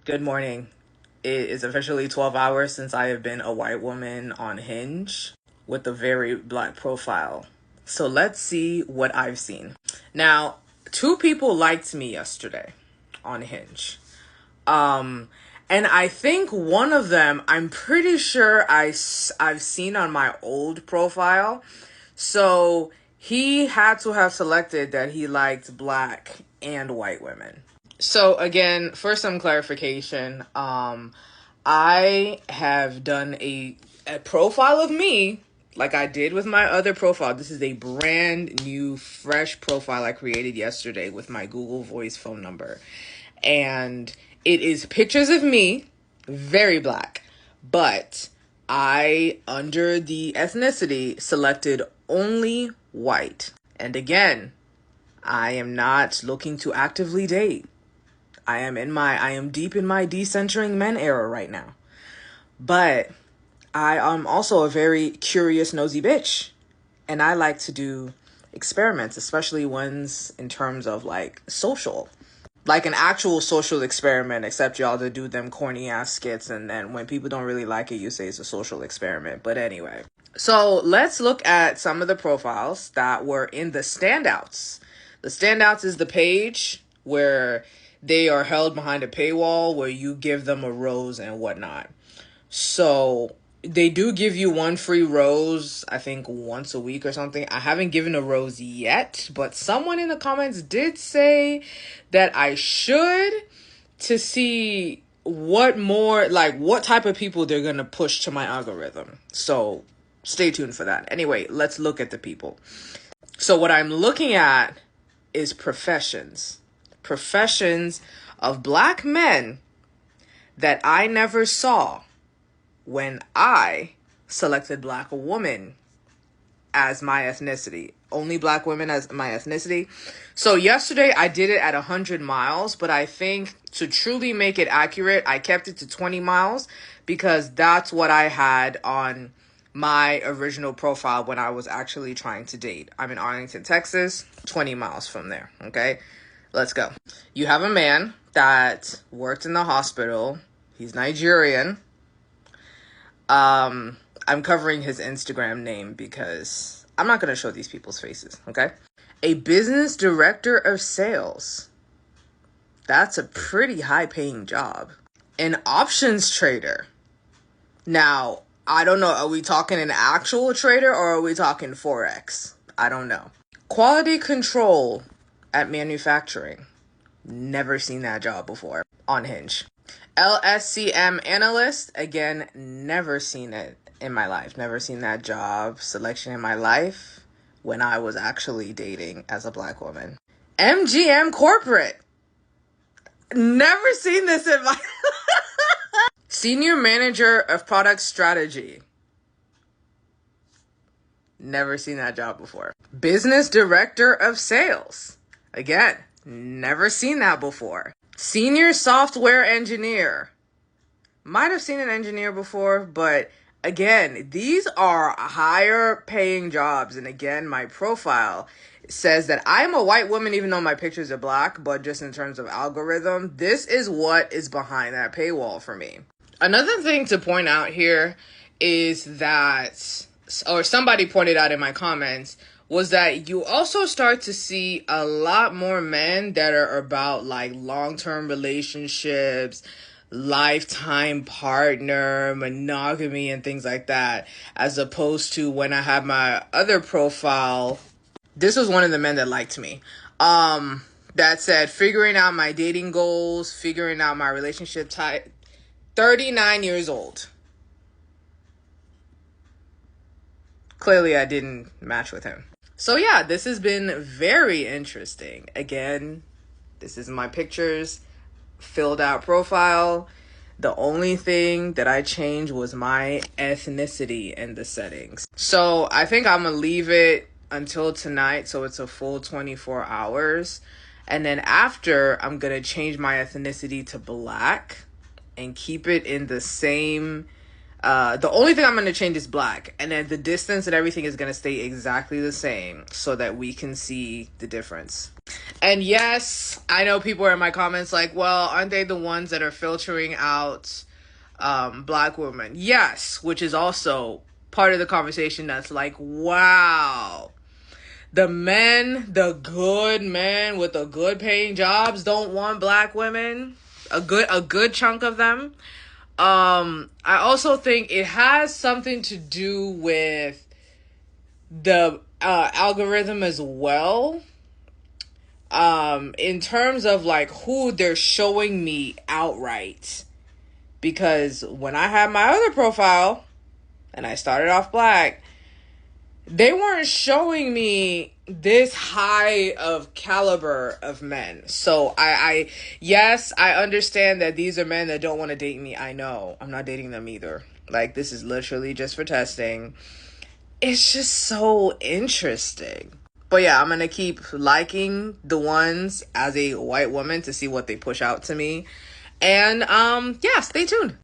Good morning. It is officially 12 hours since I have been a white woman on Hinge with a very black profile. So let's see what I've seen. Now, two people liked me yesterday on Hinge. And I think one of them, I'm pretty sure I've seen on my old profile. So he had to have selected that he liked black and white women. So again, for some clarification, I have done a profile of me like I did with my other profile. This is a brand new, fresh profile I created yesterday with my Google Voice phone number. And it is pictures of me, very black, but I, under the ethnicity, selected only white. And again, I am not looking to actively date. I am deep in my decentering men era right now. But I am also a very curious, nosy bitch. And I like to do experiments, especially ones in terms of like social. Like an actual social experiment, except y'all to do them corny ass skits. And then when people don't really like it, you say it's a social experiment. But anyway. So let's look at some of the profiles that were in the standouts. The standouts is the page where they are held behind a paywall where you give them a rose and whatnot. So they do give you one free rose, I think once a week or something. I haven't given a rose yet, but someone in the comments did say that I should, to see what type of people they're going to push to my algorithm. So stay tuned for that. Anyway, let's look at the people. So what I'm looking at is professions of black men that I never saw when I selected black woman as my ethnicity. Only black women as my ethnicity. So yesterday I did it at 100 miles, but I think to truly make it accurate, I kept it to 20 miles because that's what I had on my original profile when I was actually trying to date. I'm in Arlington, Texas, 20 miles from there, okay? Let's go. You have a man that worked in the hospital. He's Nigerian. I'm covering his Instagram name because I'm not going to show these people's faces, okay? A business director of sales. That's a pretty high-paying job. An options trader. Now, I don't know. Are we talking an actual trader or are we talking Forex? I don't know. Quality control at manufacturing. Never seen that job before on Hinge. LSCM analyst. Again, never seen it in my life. Never seen that job selection in my life when I was actually dating as a black woman. MGM corporate. Never seen this in my Senior manager of product strategy. Never seen that job before. Business director of sales. Again, never seen that before. Senior software engineer. Might have seen an engineer before, but again, these are higher paying jobs. And again, my profile says that I'm a white woman, even though my pictures are black, but just in terms of algorithm, this is what is behind that paywall for me. Another thing to point out here is that, or somebody pointed out in my comments, was that you also start to see a lot more men that are about like long-term relationships, lifetime partner, monogamy, and things like that, as opposed to when I had my other profile. This was one of the men that liked me. That said, figuring out my dating goals, figuring out my relationship type, 39 years old. Clearly, I didn't match with him. So yeah, this has been very interesting. Again, this is my pictures, filled out profile. The only thing that I changed was my ethnicity in the settings. So I think I'm going to leave it until tonight, so it's a full 24 hours. And then after, I'm going to change my ethnicity to black and keep it in the same The only thing I'm going to change is black. And then the distance and everything is going to stay exactly the same so that we can see the difference. And yes, I know people are in my comments like, well, aren't they the ones that are filtering out black women? Yes, which is also part of the conversation that's like, wow. The men, the good men with the good paying jobs don't want black women. A good chunk of them. I also think it has something to do with the algorithm as well. In terms of like who they're showing me outright. Because when I had my other profile and I started off black, they weren't showing me this high of caliber of men. So yes, I understand that these are men that don't want to date me. I know. I'm not dating them either. Like, this is literally just for testing. It's just so interesting. But yeah, I'm going to keep liking the ones as a white woman to see what they push out to me. And yeah, stay tuned.